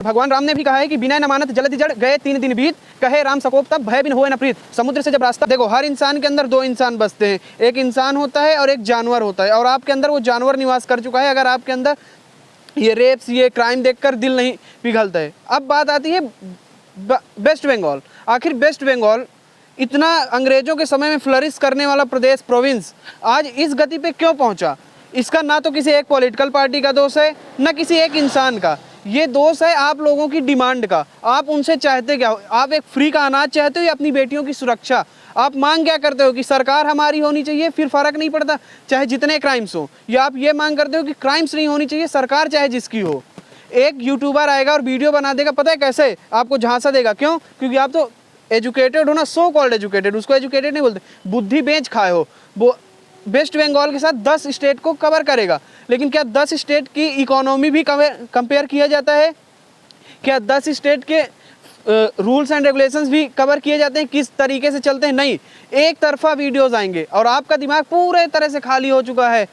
भगवान राम ने भी कहा है कि बिना न मानत जलधि जड़ गए 3 दिन बीत, कहे राम सकोप तब भय बिन होए न प्रीत। समुद्र से जब रास्ता, देखो हर इंसान के अंदर 2 इंसान बसते हैं, एक इंसान होता है और एक जानवर होता है, और आपके अंदर वो जानवर निवास कर चुका है। अगर आपके अंदर ये रेप्स, ये क्राइम देखकर दिल नहीं पिघलता है। अब बात आती है वेस्ट बंगाल। आखिर वेस्ट बंगाल इतना अंग्रेजों के समय में फ्लरिश करने वाला प्रदेश, प्रोविंस, आज इस गति पे क्यों पहुंचा? इसका ना तो किसी एक पॉलिटिकल पार्टी का दोष है, ना किसी एक इंसान का। ये दोष है आप लोगों की डिमांड का। आप उनसे चाहते क्या हो? आप एक फ्री का अनाज चाहते हो या अपनी बेटियों की सुरक्षा? आप मांग क्या करते हो कि सरकार हमारी होनी चाहिए, फिर फर्क नहीं पड़ता चाहे जितने क्राइम्स हो, या आप ये मांग करते हो कि क्राइम्स नहीं होनी चाहिए, सरकार चाहे जिसकी हो। एक यूट्यूबर आएगा और वीडियो बना देगा, पता है कैसे? आपको झांसा देगा। क्यों? क्योंकि आप तो एजुकेटेड हो ना, सो कॉल्ड एजुकेटेड, उसको एजुकेटेड नहीं बोलते, बुद्धि बेच खाए हो। वो वेस्ट बंगाल के साथ 10 स्टेट को कवर करेगा, लेकिन क्या 10 स्टेट की इकोनॉमी भी कंपेयर किया जाता है? क्या 10 स्टेट के रूल्स एंड रेगुलेशंस भी कवर किए जाते हैं, किस तरीके से चलते हैं? नहीं, एक तरफा वीडियोस आएंगे और आपका दिमाग पूरे तरह से खाली हो चुका है।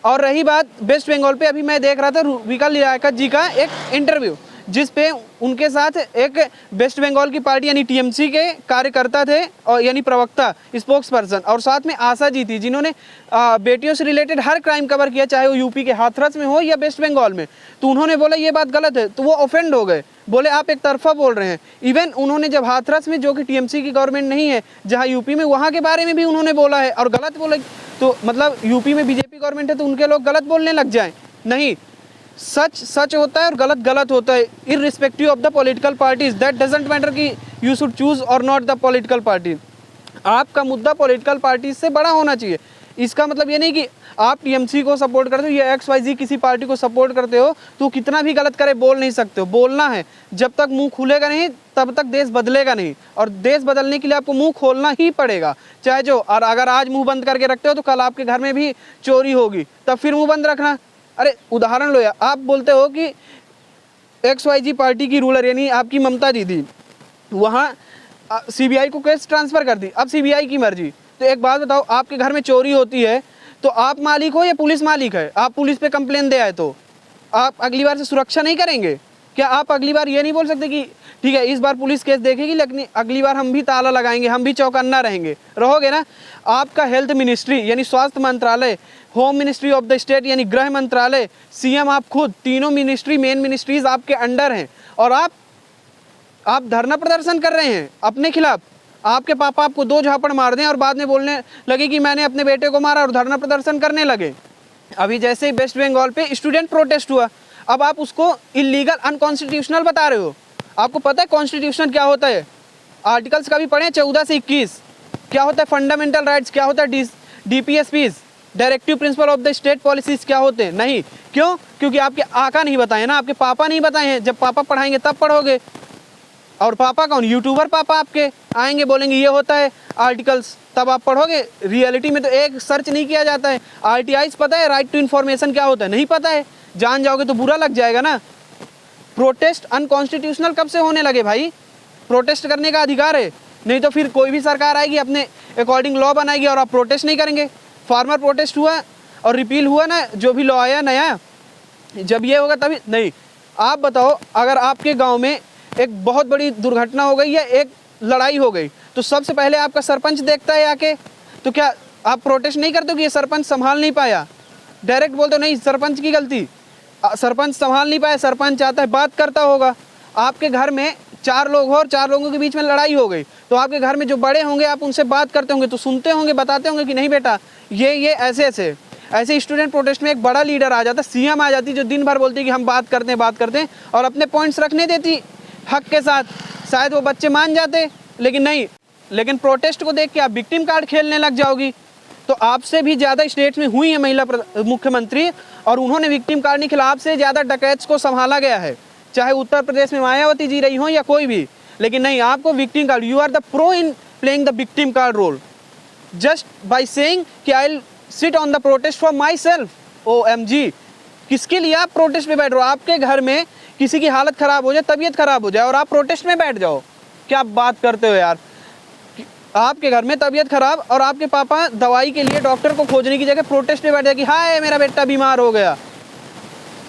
और रही बात वेस्ट बंगाल पे, अभी मैं देख रहा था रूबिका लियाकत जी का एक इंटरव्यू, जिस पे उनके साथ एक वेस्ट बंगाल की पार्टी यानी टीएमसी के कार्यकर्ता थे, और यानी प्रवक्ता, स्पोक्स पर्सन, और साथ में आशा जी थी, जिन्होंने बेटियों से रिलेटेड हर क्राइम कवर किया, चाहे वो यूपी के हाथरस में हो या वेस्ट बंगाल में। तो उन्होंने बोला ये बात गलत है, तो वो ऑफेंड हो गए, बोले आप एक तरफा बोल रहे हैं। इवन उन्होंने जब हाथरस में, जो कि टीएमसी की गवर्नमेंट नहीं है, जहाँ यूपी में, वहाँ के बारे में भी उन्होंने बोला है और गलत बोला। तो मतलब यूपी में बीजेपी गवर्नमेंट है तो उनके लोग गलत बोलने लग जाएं? नहीं, सच सच होता है और गलत गलत होता है, irrespective of the political parties. That doesn't matter कि यू शुड चूज और नॉट द पॉलिटिकल पार्टी। आपका मुद्दा पॉलिटिकल पार्टी से बड़ा होना चाहिए। इसका मतलब ये नहीं कि आप टीएमसी को सपोर्ट करते हो या XYZ किसी पार्टी को सपोर्ट करते हो तो कितना भी गलत करे बोल नहीं सकते हो। बोलना है, जब तक मुंह खुलेगा नहीं तब तक देश बदलेगा नहीं, और देश बदलने के लिए आपको मुंह खोलना ही पड़ेगा, चाहे जो। और अगर आज मुंह बंद करके रखते हो तो कल आपके घर में भी चोरी होगी, तब फिर मुंह बंद रखना। अरे उदाहरण लो यार, आप बोलते हो कि XYZ पार्टी की रूलर यानी आपकी ममता दीदी वहाँ CBI को केस ट्रांसफ़र कर दी, अब CBI की मर्जी। तो एक बात बताओ, आपके घर में चोरी होती है तो आप मालिक हो या पुलिस मालिक है? आप पुलिस पे कंप्लेन दे आए तो आप अगली बार से सुरक्षा नहीं करेंगे क्या? आप अगली बार ये नहीं बोल सकते कि ठीक है इस बार पुलिस केस देखेगी लेकिन अगली बार हम भी ताला लगाएंगे, हम भी चौकन्ना रहेंगे? रहोगे ना। आपका हेल्थ मिनिस्ट्री यानी स्वास्थ्य मंत्रालय, home ministry of the state यानी गृह मंत्रालय, CM आप खुद, तीनों मिनिस्ट्री, मेन मिनिस्ट्रीज आपके अंडर हैं, और आप धरना प्रदर्शन कर रहे हैं अपने खिलाफ। आपके पापा आपको 2 झापड़ मार दें और बाद में बोलने लगे कि मैंने अपने बेटे को मारा, और धरना प्रदर्शन करने लगे। अभी जैसे ही वेस्ट बंगाल पे स्टूडेंट प्रोटेस्ट हुआ, अब आप उसको इलीगल, अनकॉन्स्टिट्यूशनल बता रहे हो। आपको पता है कॉन्स्टिट्यूशन क्या होता है? आर्टिकल्स कभी पढ़े 14 से 21? क्या होता है फंडामेंटल राइट्स? क्या होता है DPSPs, directive principle of the state policies क्या होते हैं? नहीं। क्यों? क्योंकि आपके आका नहीं बताए ना, आपके पापा नहीं बताए हैं। जब पापा पढ़ाएंगे तब पढ़ोगे। और पापा कौन? यूट्यूबर पापा आपके आएंगे, बोलेंगे ये होता है आर्टिकल्स, तब आप पढ़ोगे। रियलिटी में तो एक सर्च नहीं किया जाता है। RTIs पता है, राइट टू इन्फॉर्मेशन क्या होता है? नहीं पता है। जान जाओगे तो बुरा लग जाएगा ना। प्रोटेस्ट अनकॉन्स्टिट्यूशनल कब से होने लगे भाई? प्रोटेस्ट करने का अधिकार है, नहीं तो फिर कोई भी सरकार आएगी अपने अकॉर्डिंग लॉ बनाएगी और आप प्रोटेस्ट नहीं करेंगे। फार्मर प्रोटेस्ट हुआ और रिपील हुआ ना, जो भी लॉ आया नया, जब ये होगा तभी। नहीं, आप बताओ, अगर आपके गांव में एक बहुत बड़ी दुर्घटना हो गई या एक लड़ाई हो गई तो सबसे पहले आपका सरपंच देखता है आके, तो क्या आप प्रोटेस्ट नहीं करते हो कि ये सरपंच संभाल नहीं पाया? डायरेक्ट बोलते हो नहीं सरपंच की गलती, सरपंच संभाल नहीं पाया, सरपंच आता है, बात करता होगा। आपके घर में 4 लोग हो और 4 लोगों के बीच में लड़ाई हो गई, तो आपके घर में जो बड़े होंगे आप उनसे बात करते होंगे, तो सुनते होंगे, बताते होंगे कि नहीं बेटा ये ऐसे स्टूडेंट प्रोटेस्ट में एक बड़ा लीडर आ जाता, CM आ जाती, जो दिन भर बोलती है कि हम बात करते हैं और अपने पॉइंट्स रखने देती हक के साथ। शायद वो बच्चे मान जाते, लेकिन नहीं। लेकिन प्रोटेस्ट को देख के आप विक्टिम कार्ड खेलने लग जाओगी। तो आपसे भी ज़्यादा स्टेट्स में हुई है महिला मुख्यमंत्री, और उन्होंने विक्टिम कार्ड नहीं खेला। आपसे ज़्यादा डकैत्स को संभाला गया है, चाहे उत्तर प्रदेश में मायावती जी रही हो या कोई भी, लेकिन नहीं, आपको victim card, you are the pro in playing the victim card role, just by saying कि I will sit on the protest for myself. OMG, किसके लिए आप प्रोटेस्ट में बैठ रहे हो? आपके घर में किसी की हालत ख़राब हो जाए, तबीयत ख़राब हो जाए, और आप प्रोटेस्ट में बैठ जाओ। क्या बात करते हो यार? आपके घर में तबीयत खराब और आपके पापा दवाई के लिए डॉक्टर को खोजने की जगह प्रोटेस्ट में बैठ जाए कि हाय मेरा बेटा बीमार हो गया।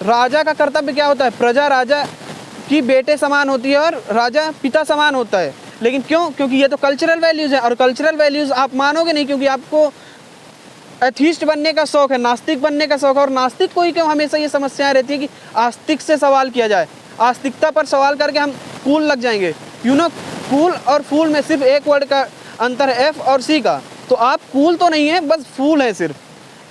राजा का कर्तव्य क्या होता है? प्रजा राजा कि बेटे समान होती है और राजा पिता समान होता है। लेकिन क्यों? क्योंकि ये तो कल्चरल वैल्यूज़ हैं, और कल्चरल वैल्यूज़ आप मानोगे नहीं, क्योंकि आपको एथीस्ट बनने का शौक है, नास्तिक बनने का शौक है। और नास्तिक को ही क्यों हमेशा ये समस्याएं रहती है कि आस्तिक से सवाल किया जाए, आस्तिकता पर सवाल करके हम कूल लग जाएंगे। कूल और फूल में सिर्फ एक वर्ड का अंतर है, एफ और सी का। तो आप कूल तो नहीं है, बस फूल है सिर्फ।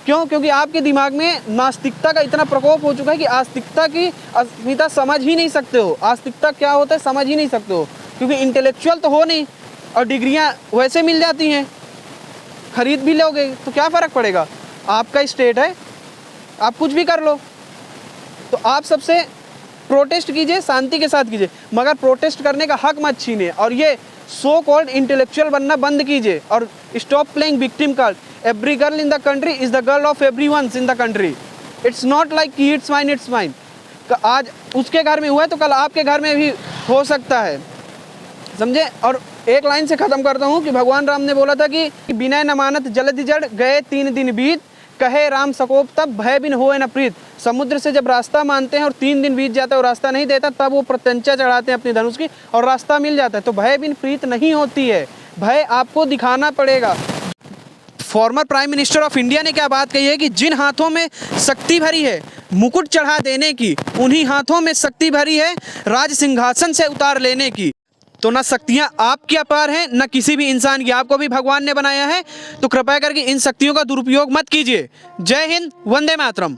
क्यों? क्योंकि आपके दिमाग में नास्तिकता का इतना प्रकोप हो चुका है कि आस्तिकता की अस्मिता समझ ही नहीं सकते हो। आस्तिकता क्या होता है समझ ही नहीं सकते हो, क्योंकि इंटेलेक्चुअल तो हो नहीं, और डिग्रियां वैसे मिल जाती हैं, खरीद भी लोगे तो क्या फ़र्क पड़ेगा। आपका स्टेट है, आप कुछ भी कर लो। तो आप सबसे प्रोटेस्ट कीजिए, शांति के साथ कीजिए, मगर प्रोटेस्ट करने का हक मत छीनिए। और ये सो कॉल्ड इंटेलेक्चुअल बनना बंद कीजिए, और stop playing victim card. Every girl in the country is the girl of every one in the country. It's not like कि इट्स माइन। आज उसके घर में हुआ है तो कल आपके घर में भी हो सकता है, समझे। और एक लाइन से ख़त्म करता हूँ कि भगवान राम ने बोला था कि बिना न मानत जलधि जड़ गए 3 दिन बीत, कहे राम सकोप तब भय बिन होए न प्रीत। समुद्र से जब रास्ता मानते हैं और 3 दिन बीत जाता है और रास्ता नहीं देता, तब वो प्रत्यंचा चढ़ाते हैं अपनी धनुष की और रास्ता मिल जाता है। तो भय बिन प्रीत नहीं होती है, भय आपको दिखाना पड़ेगा। Former prime minister of India ने क्या बात कही है कि जिन हाथों में शक्ति भरी है मुकुट चढ़ा देने की, उन्हीं हाथों में शक्ति भरी है राज सिंहासन से उतार लेने की। तो ना शक्तियां आपकी अपार हैं, न किसी भी इंसान की। आपको भी भगवान ने बनाया है, तो कृपया करके इन शक्तियों का दुरुपयोग मत कीजिए। जय हिंद, वंदे मातरम।